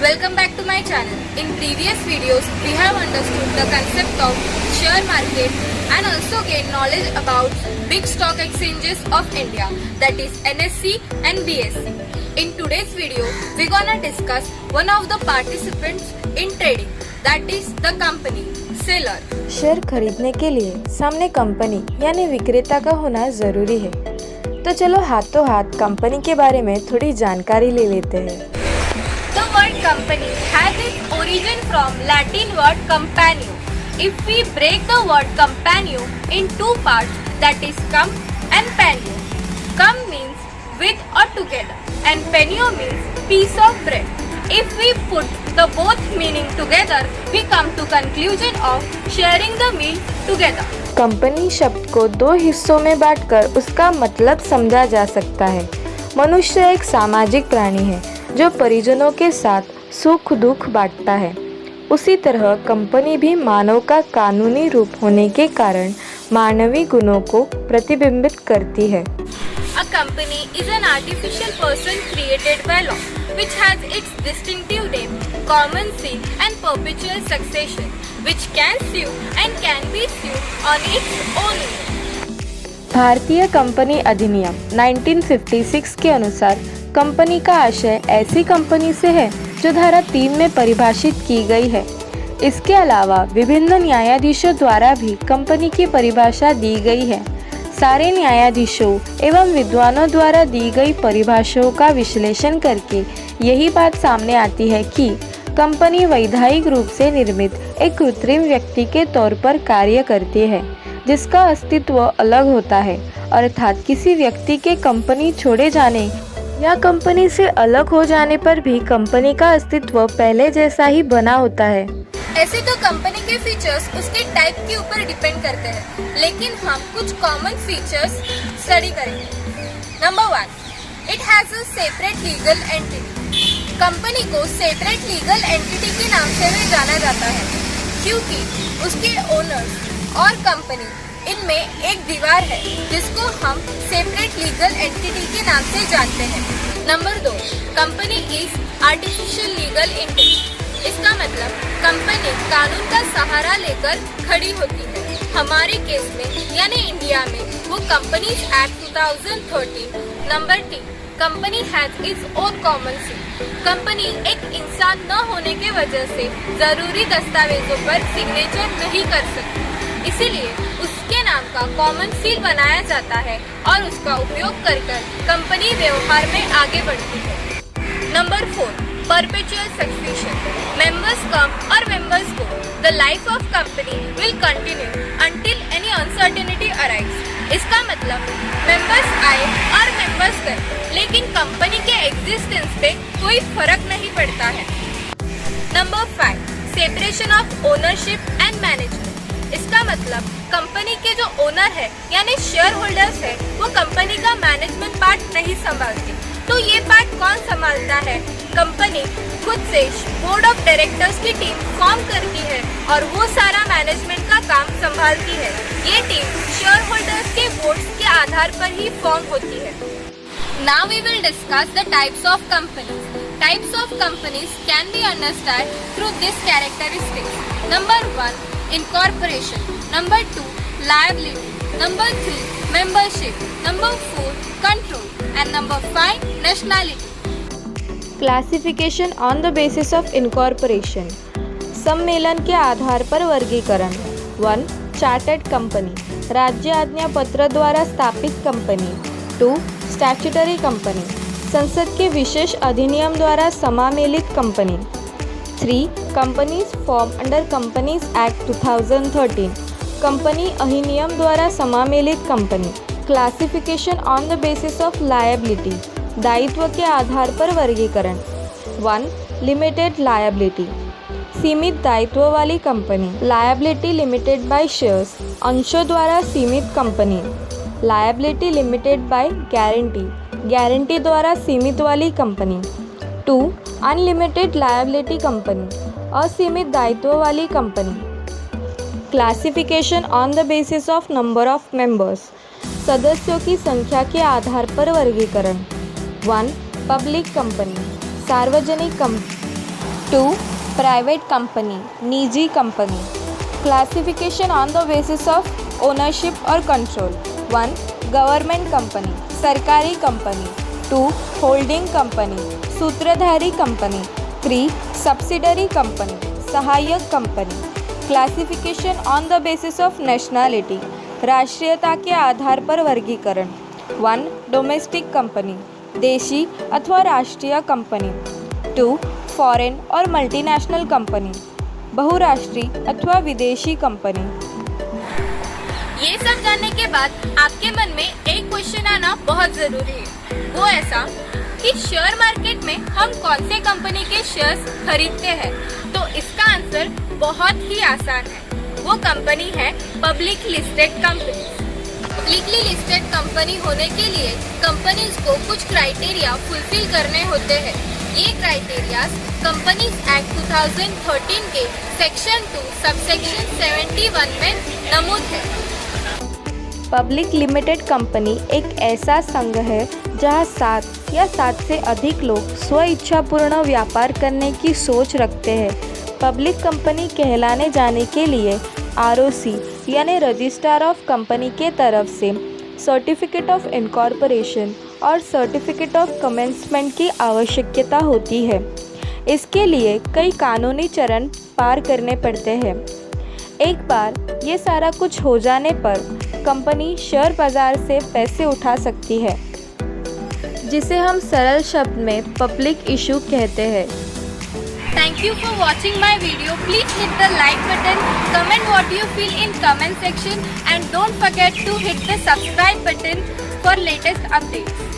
Welcome back to my channel. In previous videos, we have understood the concept of share market and also gained knowledge about big stock exchanges of India, that is NSE and BSE. In today's video, we're gonna discuss one of the participants in trading, that is the company, seller. Share खरीदने के लिए सामने company यानी विक्रेता का होना ज़रूरी है। तो चलो हाथों हाथ कंपनी के बारे में थोड़ी जानकारी ले लेते हैं। The word company has its origin from Latin word companio. If we break the word companio in two parts, that is cum and panio. Cum means with or together and panio means piece of bread. If we put the both meaning together, we come to conclusion of sharing the meal together. Company शब्द को दो हिस्सों में बांटकर उसका मतलब समझा जा सकता है। मनुष्य एक सामाजिक प्राणी है जो परिजनों के साथ सुख दुख बांटता है। उसी तरह कंपनी भी मानव का कानूनी रूप होने के कारण मानवीय गुणों को प्रतिबिंबित करती है। A company is an artificial person created by law, which has its distinctive name, common seal and perpetual succession, which can sue and can be sued on its own. भारतीय कंपनी अधिनियम 1956 के अनुसार कंपनी का आशय ऐसी company से है जो धारा 3 में परिभाषित की गई है। इसके अलावा विभिन्न न्यायाधीशों द्वारा भी कंपनी की परिभाषा दी गई है। सारे न्यायाधीशों एवं विद्वानों द्वारा दी गई परिभाषाओं का विश्लेषण करके यही बात सामने आती है कि कंपनी वैधानिक रूप से निर्मित एक कृत्रिम व्यक्ति के तौर पर कार्य करती है जिसका अस्तित्व अलग होता है, अर्थात किसी व्यक्ति के कंपनी छोड़े जाने या कंपनी से अलग हो जाने पर भी कंपनी का अस्तित्व पहले जैसा ही बना होता है। ऐसे तो कंपनी के फीचर्स उसके टाइप के ऊपर डिपेंड करते हैं, लेकिन हम कुछ कॉमन फीचर्स स्टडी करेंगे। Number 1, it has a separate legal entity. Company को सेपरेट लीगल एंटिटी के नाम से भी जाना जाता है क्योंकि उसके ओनर्स और कंपनी इनमें एक दीवार है जिसको हम सेपरेट लीगल एंटिटी के नाम से जानते हैं। Number 2, company is artificial legal entity. इसका मतलब कंपनी कानून का सहारा लेकर खड़ी होती है। हमारे केस में यानी इंडिया में वो companies act 2013। Number 3, company has its own common seal. Company एक इंसान न होने के वजह से जरूरी दस्तावेजों पर सिग्नेचर नहीं कर सकती, इसीलिए उसके नाम का कॉमन सील बनाया जाता है और उसका उपयोग कर कंपनी व्यवहार में आगे बढ़ती है। Number 4, perpetual succession. मेंबर्स कम और members go, the life of company will continue until any uncertainty arrives. इसका मतलब मेंबर्स आए और मेंबर्स गए, लेकिन कंपनी के एग्जिस्टेंस पे कोई फर्क नहीं पड़ता है। Number 5, separation of ownership and management. इसका मतलब कंपनी के जो ओनर है यानी शेयर होल्डर्स है वो कंपनी का मैनेजमेंट पार्ट नहीं संभालते। तो ये पार्ट कौन संभालता है? कंपनी खुद से बोर्ड ऑफ डायरेक्टर्स की टीम फॉर्म करती है और वो सारा मैनेजमेंट का काम संभालती है। ये टीम शेयर होल्डर्स के वोट्स के आधार पर ही फॉर्म होती है। Now we will discuss the types of companies. Types of companies can be understood through this characteristics. Number 1, incorporation. Number 2, liability. Number 3, membership. Number 4, control. And number 5, nationality. Classification on the basis of incorporation. सम्मेलन के आधार पर वर्गीकरण। 1, chartered company, राज्य आज्ञा पत्र द्वारा स्थापित company. 2, statutory company, संसद के विशेष अधिनियम द्वारा समामेलित company. 3, companies form under companies act 2013, company अधिनियम द्वारा समामेलित company. Classification on the basis of liability, दायित्व के आधार पर वर्गीकरण। 1, लिमिटेड लायबिलिटी, सीमित दायित्व वाली company. Liability limited by shares, अंशों द्वारा सीमित company. Liability limited by guarantee, guarantee द्वारा सीमित वाली कंपनी। 2, अनलिमिटेड लायबिलिटी कंपनी, असीमित दायित्व वाली company. Classification on the basis of number of members, सदस्यों की संख्या के आधार पर वर्गीकरण। 1, पब्लिक कंपनी, सार्वजनिक कंपनी। 2. Private company, निजी company. Classification on the basis of ownership or control. 1. Government company, सरकारी कंपनी. 2. Holding company, सूत्रधारी कंपनी. 3. Subsidiary company, सहायक company. Classification on the basis of nationality, राष्ट्रीयता के आधार पर वर्गीकरण. 1. Domestic company, देशी अथवा राष्ट्रीय कंपनी. 2. फॉरेन और मल्टीनेशनल कंपनी, बहुराष्ट्रीय अथवा विदेशी कंपनी. ये सब जानने के बाद आपके मन में एक क्वेश्चन आना बहुत जरूरी है. वो ऐसा कि शेयर मार्केट में हम कौन से कंपनी के शेयर्स खरीदते हैं. तो इसका आंसर बहुत ही आसान है. वो कंपनी है public listed company. Publicly listed company होने के लिए कंपनीज को कुछ क्राइटेरिया फुलफिल करने होते हैं. ये क्राइटेरियाज कंपनीज एक्ट 2013 के सेक्शन 2 सबसेक्शन 71 में नमूद है. पब्लिक लिमिटेड कंपनी एक ऐसा संघ है जहां 7 या 7 से अधिक लोग स्व इच्छापूर्ण व्यापार करने की सोच रखते हैं. पब्लिक कंपनी कहलाने जाने के लिए ROC यानी रजिस्ट्रार ऑफ कंपनी के तरफ से सर्टिफिकेट ऑफ इनकॉर्पोरेशन और सर्टिफिकेट ऑफ कमेंसमेंट की आवश्यकता होती है. इसके लिए कई कानूनी चरण पार करने पड़ते हैं. एक बार ये सारा कुछ हो जाने पर कंपनी शेयर बाजार से पैसे उठा सकती है, जिसे हम सरल शब्द में पब्लिक इशू कहते हैं. Thank you for watching my video. Please hit the like button, comment what you feel in comment section and don't forget to hit the subscribe button for latest updates.